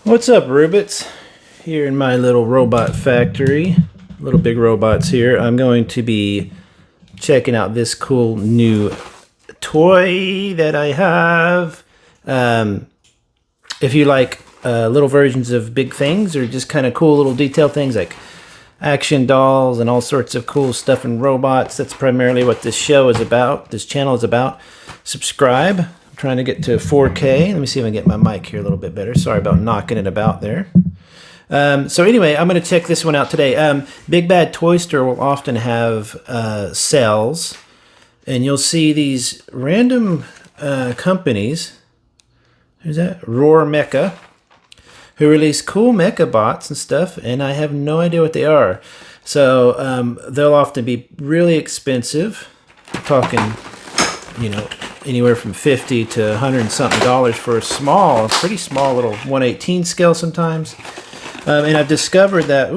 What's up, Rubits? Here in my little robot factory, little big robots here. I'm going to be checking out this cool new toy that I have. If you like little versions of big things or just kind of cool little detail things like action dolls and all sorts of cool stuff and robots, that's primarily what this show is about, this channel is about. Subscribe. Trying to get to 4K. Let me see if I can get my mic here a little bit better. Sorry about knocking it about there. So anyway, I'm going to check this one out today. Big Bad Toy Store will often have sales, and you'll see these random companies. Who's that? Roar Mecha, who release cool mecha bots and stuff, and I have no idea what they are. So they'll often be really expensive. I'm talking, you know, anywhere from $50 to $100 and something for a small, pretty small little 1/18 scale sometimes. And I've discovered that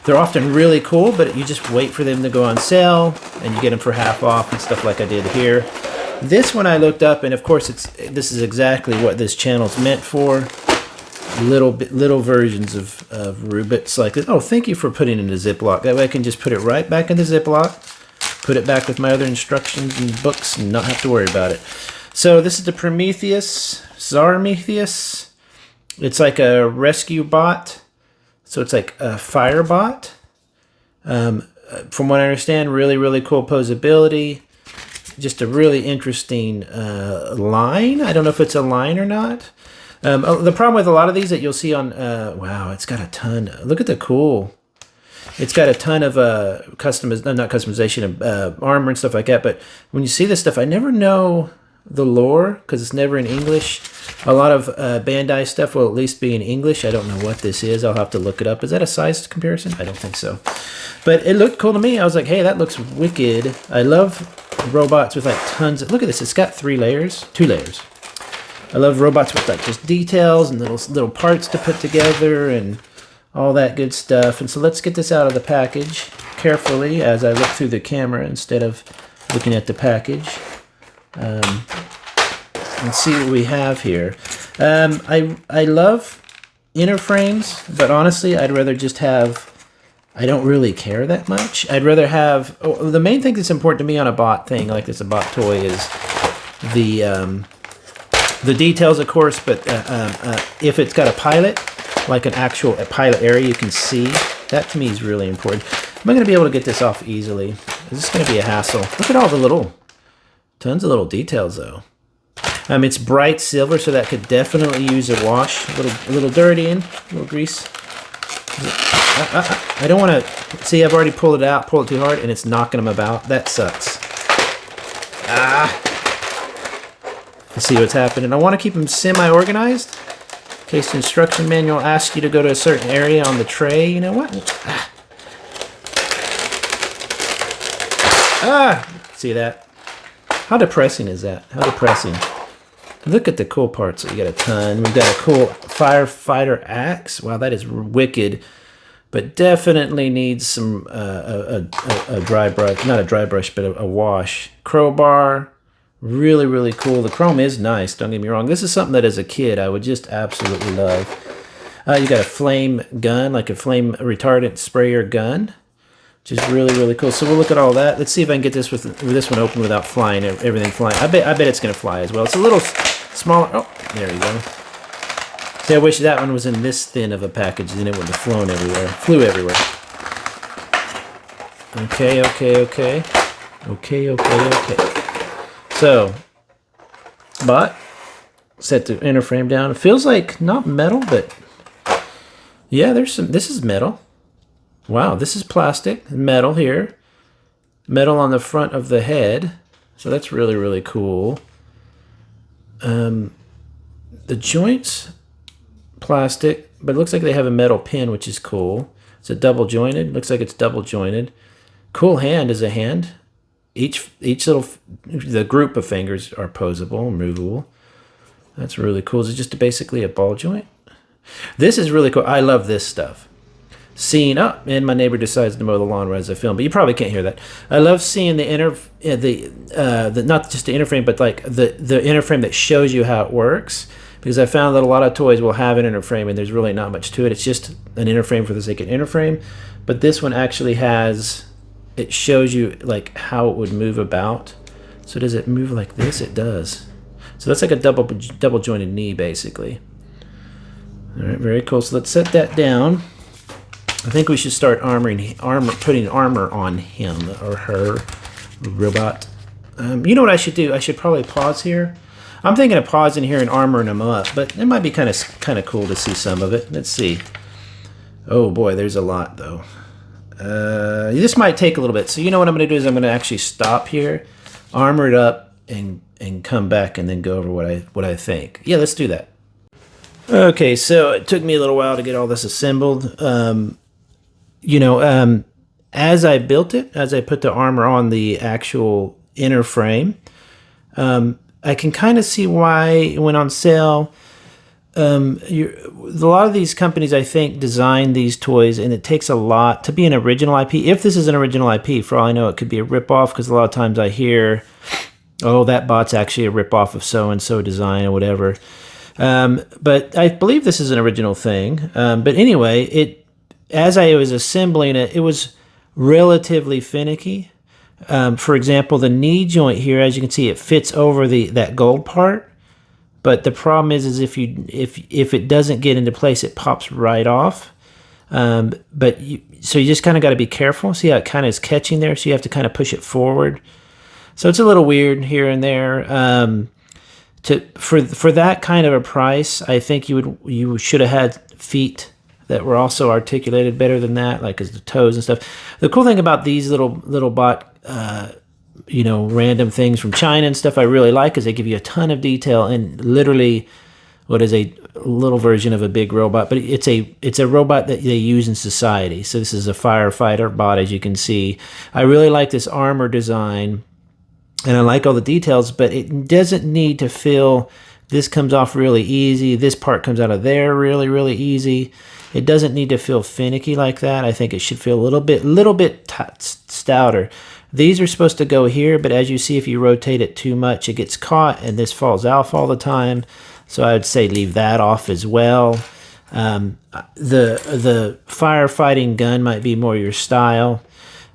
they're often really cool, but you just wait for them to go on sale and you get them for half off and stuff like I did here. This one I looked up, and of course this is exactly what this channel's meant for. Little versions of Rubits like this. Oh, thank you for putting it in a Ziploc. That way I can just put it right back in the Ziploc. Put it back with my other instructions and books and not have to worry about it. So this is the Zarmetheus. It's like a rescue bot. So it's like a fire bot. From what I understand, really cool posability. Just a really interesting line. I don't know if it's a line or not. The problem with a lot of these that you'll see on, wow, it's got a ton. Look at the cool. It's got a ton of not customization of armor and stuff like that. But when you see this stuff, I never know the lore because it's never in English. A lot of Bandai stuff will at least be in English. I don't know what this is. I'll have to look it up. Is that a size comparison? I don't think so. But it looked cool to me. I was like, hey, that looks wicked. I love robots with like tons of... Look at this. It's got 2 layers. I love robots with like just details and little parts to put together and all that good stuff. And so let's get this out of the package carefully as I look through the camera instead of looking at the package. And see what we have here. I love inner frames, but honestly, I'd rather just have... I don't really care that much. I'd rather have... Oh, the main thing that's important to me on a bot thing like this, a bot toy, is the details, of course, but if it's got a pilot, like a pilot area you can see, that to me is really important. Am I going to be able to get this off easily? Is this going to be a hassle? Look at all the tons of little details though. It's bright silver, so that could definitely use a wash. A little dirty and a little grease. I don't want to, see, I've already pulled it too hard and it's knocking them about. That sucks. Let's see what's happening. I want to keep them semi-organized. In case the instruction manual asks you to go to a certain area on the tray, you know what? See that? How depressing is that? How depressing. Look at the cool parts. You got a ton. We've got a cool firefighter axe. Wow, that is wicked. But definitely needs some a dry brush. Not a dry brush, but a wash. Crowbar. Really cool. The chrome is nice, don't get me wrong. This is something that as a kid I would just absolutely love. You got a flame gun, like a flame retardant sprayer gun, which is really cool. So we'll look at all that. Let's see if I can get this with this one open without flying, everything flying. I bet it's going to fly as well. It's a little smaller. Oh, there you go. See, I wish that one was in this thin of a package, then it would have flew everywhere. Okay. So, bot, set the inner frame down. It feels like not metal, but yeah, this is metal. Wow, this is plastic, metal here. Metal on the front of the head. So that's really cool. The joints, plastic, but it looks like they have a metal pin, which is cool. It's a double jointed, looks like it's double jointed. Cool hand is a hand. Each the group of fingers are posable, movable. That's really cool. Is it just basically a ball joint? This is really cool. I love this stuff. Seeing and my neighbor decides to mow the lawn as I film, but you probably can't hear that. I love seeing the not just the inner frame, but like the inner frame that shows you how it works. because I found that a lot of toys will have an inner frame and there's really not much to it. It's just an inner frame for the sake of inner frame. But this one actually has, it shows you like how it would move about. So does it move like this? It does. So that's like a double jointed knee basically. All right, very cool. So let's set that down. I think we should start putting armor on him or her robot. You know what I should do? I should probably pause here. I'm thinking of pausing here and armoring him up, but it might be kind of cool to see some of it. Let's see. Oh boy, there's a lot though. This might take a little bit. So you know what I'm going to do is I'm going to actually stop here, armor it up, and come back and then go over what I think. Yeah, let's do that. Okay, so it took me a little while to get all this assembled. As I built it, as I put the armor on the actual inner frame, I can kind of see why it went on sale. A lot of these companies, I think, design these toys, and it takes a lot to be an original IP. If this is an original IP, for all I know, it could be a ripoff, because a lot of times I hear, oh, that bot's actually a ripoff of so-and-so design or whatever. But I believe this is an original thing. But anyway, as I was assembling it, it was relatively finicky. For example, the knee joint here, as you can see, it fits over that gold part. But the problem is if it doesn't get into place, it pops right off. So you just kind of got to be careful. See how it kind of is catching there? So you have to kind of push it forward. So it's a little weird here and there. For that kind of a price, I think you should have had feet that were also articulated better than that, like as the toes and stuff. The cool thing about these little bot, random things from China and stuff I really like is they give you a ton of detail and literally what is a little version of a big robot, but it's a robot that they use in society. So this is a firefighter bot, as you can see. I really like this armor design. And I like all the details, but it doesn't need to feel, this comes off really easy, this part comes out of there really, really easy. It doesn't need to feel finicky like that. I think it should feel a little bit stouter. These are supposed to go here, but as you see, if you rotate it too much, it gets caught, and this falls off all the time. So I would say leave that off as well. The firefighting gun might be more your style.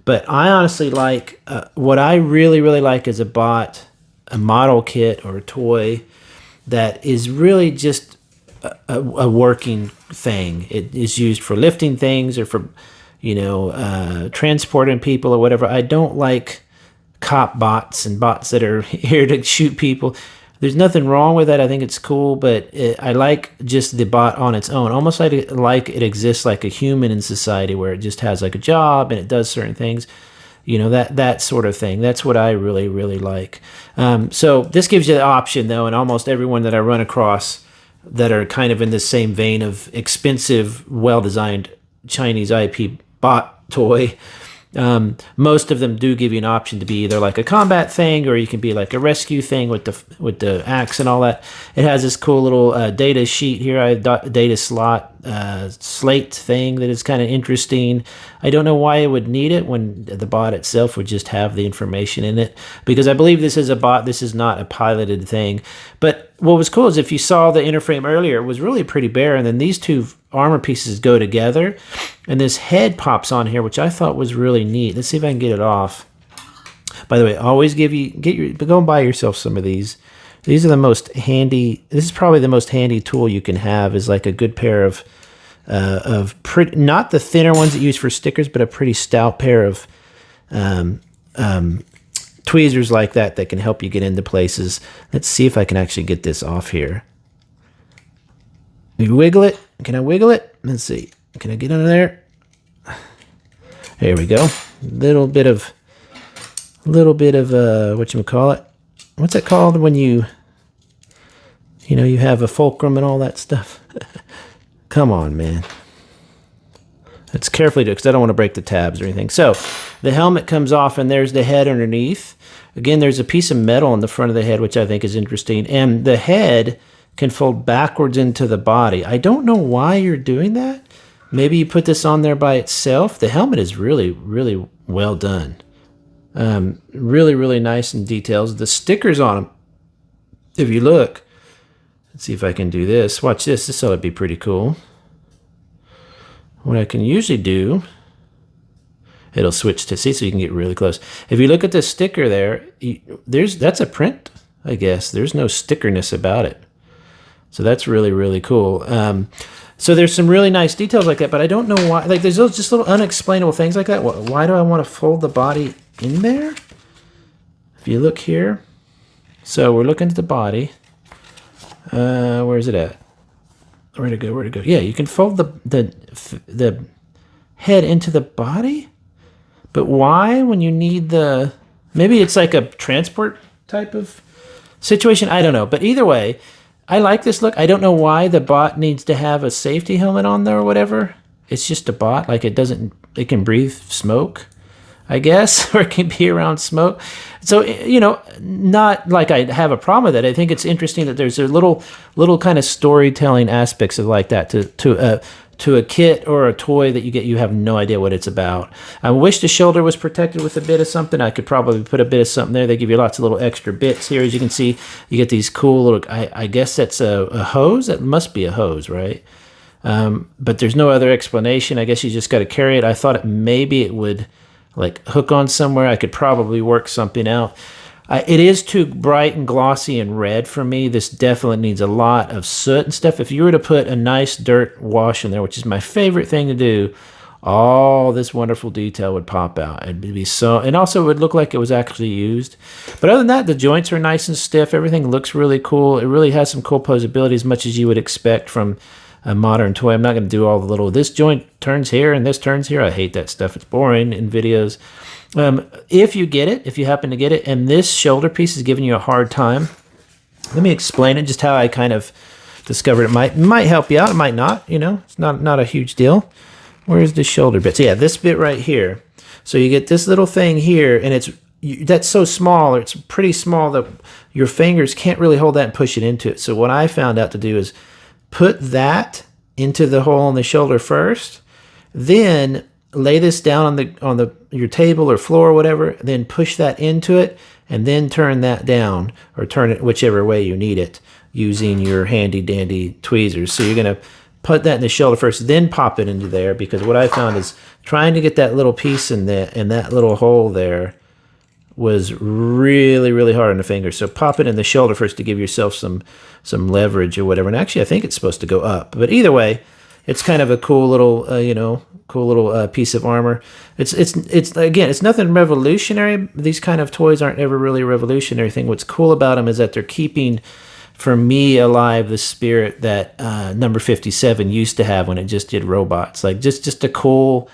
But I honestly like, what I really, really like is a model kit or a toy that is really just a working thing. It is used for lifting things or for, transporting people or whatever. I don't like cop bots and bots that are here to shoot people. There's nothing wrong with that. I think it's cool, but I like just the bot on its own. Almost like it exists like a human in society where it just has like a job and it does certain things. That sort of thing. That's what I really, really like. So this gives you the option, though, and almost everyone that I run across that are kind of in the same vein of expensive, well-designed Chinese IP bot toy, most of them do give you an option to be either like a combat thing or you can be like a rescue thing with the axe and all that. It has this cool little data sheet here, data slate thing that is kind of interesting. I don't know why it would need it when the bot itself would just have the information in it, because I believe this is a bot. This is not a piloted thing. But what was cool is if you saw the inner frame earlier, it was really pretty bare, and then these two armor pieces go together, and this head pops on here, which I thought was really neat. Let's see if I can get it off. By the way, always go and buy yourself some of these. These are the most handy. This is probably the most handy tool you can have, is like a good pair of not the thinner ones that you use for stickers, but a pretty stout pair of tweezers like that can help you get into places. Let's see if I can actually get this off here. You wiggle it. Can I wiggle it? Let's see. Can I get under there? There we go. Little bit of whatchamacallit? What's it called when you have a fulcrum and all that stuff? Come on, man. Let's carefully do it because I don't want to break the tabs or anything. So the helmet comes off and there's the head underneath. Again, there's a piece of metal in the front of the head, which I think is interesting. And the head can fold backwards into the body. I don't know why you're doing that. Maybe you put this on there by itself. The helmet is really, really well done. Really, really nice in details. The stickers on them, if you look, Let's see if I can do this. Watch this. This ought to be pretty cool. What I can usually do, it'll switch to see, so you can get really close. If you look at the sticker there, that's a print, I guess. There's no stickerness about it. So that's really, really cool. So there's some really nice details like that, but I don't know why. Like there's those just little unexplainable things like that. Why do I want to fold the body in there? If you look here, so we're looking at the body. Where is it at? Where'd it go? Where'd it go? Yeah, you can fold the head into the body, but why when you need the? Maybe it's like a transport type of situation. I don't know, but either way, I like this look. I don't know why the bot needs to have a safety helmet on there or whatever. It's just a bot. Like it doesn't. It can breathe smoke, I guess, or it can be around smoke. So, you know, not like I have a problem with it. I think it's interesting that there's a little kind of storytelling aspects of like that to a kit or a toy that you get. You have no idea what it's about. I wish the shoulder was protected with a bit of something. I could probably put a bit of something there. They give you lots of little extra bits here. As you can see, you get these cool little, I guess that's a hose. That must be a hose, right? But there's no other explanation. I guess you just got to carry it. I thought maybe it would like hook on somewhere. I could probably work something out. It is too bright and glossy and red for me. This definitely needs a lot of soot and stuff. If you were to put a nice dirt wash in there, which is my favorite thing to do, all this wonderful detail would pop out. It'd be so, and also it would look like it was actually used. But other than that, the joints are nice and stiff. Everything looks really cool. It really has some cool posability, as much as you would expect from a modern toy. I'm not going to do all the little, this joint turns here and this turns here. I hate that stuff. It's boring in videos. If you get it, if you happen to get it, and this shoulder piece is giving you a hard time, let me explain it, just how I kind of discovered it. Might help you out. It might not, you know, it's not a huge deal. Where's the shoulder bit? So yeah, this bit right here. So you get this little thing here, and that's so small, or it's pretty small that your fingers can't really hold that and push it into it. So what I found out to do is put that into the hole in the shoulder first, then lay this down on your table or floor or whatever, then push that into it, and then turn that down, or turn it whichever way you need it using your handy dandy tweezers. So you're going to put that in the shoulder first, then pop it into there, because what I found is trying to get that little piece in that little hole there was really, really hard on the finger. So pop it in the shoulder first to give yourself some leverage or whatever. And actually, I think it's supposed to go up. But either way, it's kind of a cool little, piece of armor. It's again, it's nothing revolutionary. These kind of toys aren't ever really a revolutionary thing. What's cool about them is that they're keeping, for me, alive the spirit that number 57 used to have when it just did robots. Like just a cool,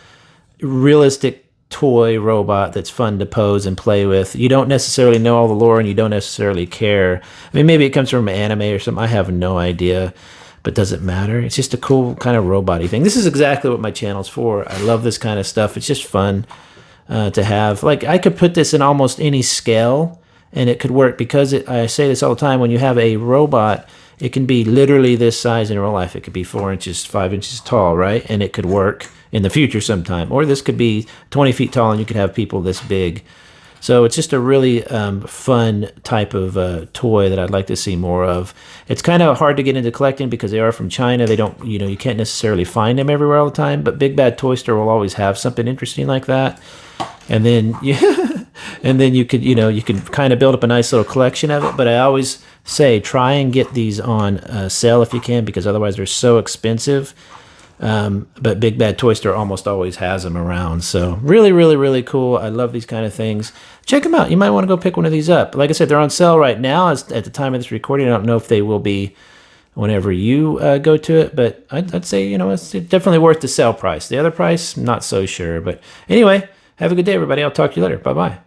realistic toy robot that's fun to pose and play with. You don't necessarily know all the lore, and you don't necessarily care. I mean, maybe it comes from an anime or something. I have no idea, but does it matter? It's just a cool kind of robot-y thing. This is exactly what my channel's for. I love this kind of stuff. It's just fun to have. Like, I could put this in almost any scale, and it could work, because I say this all the time, when you have a robot, it can be literally this size in real life. It could be 4 inches, 5 inches tall, right? And it could work in the future sometime. Or this could be 20 feet tall, and you could have people this big. So it's just a really fun type of toy that I'd like to see more of. It's kind of hard to get into collecting because they are from China. They don't, you can't necessarily find them everywhere all the time. But Big Bad Toy Store will always have something interesting like that. And then you could, you could kind of build up a nice little collection of it. But I always say try and get these on sale if you can, because otherwise they're so expensive. But Big Bad Toy Store almost always has them around. So really, really, really cool. I love these kind of things. Check them out. You might want to go pick one of these up. Like I said, they're on sale right now at the time of this recording. I don't know if they will be whenever you go to it, but I'd say, it's definitely worth the sale price. The other price, not so sure. But anyway, have a good day, everybody. I'll talk to you later. Bye-bye.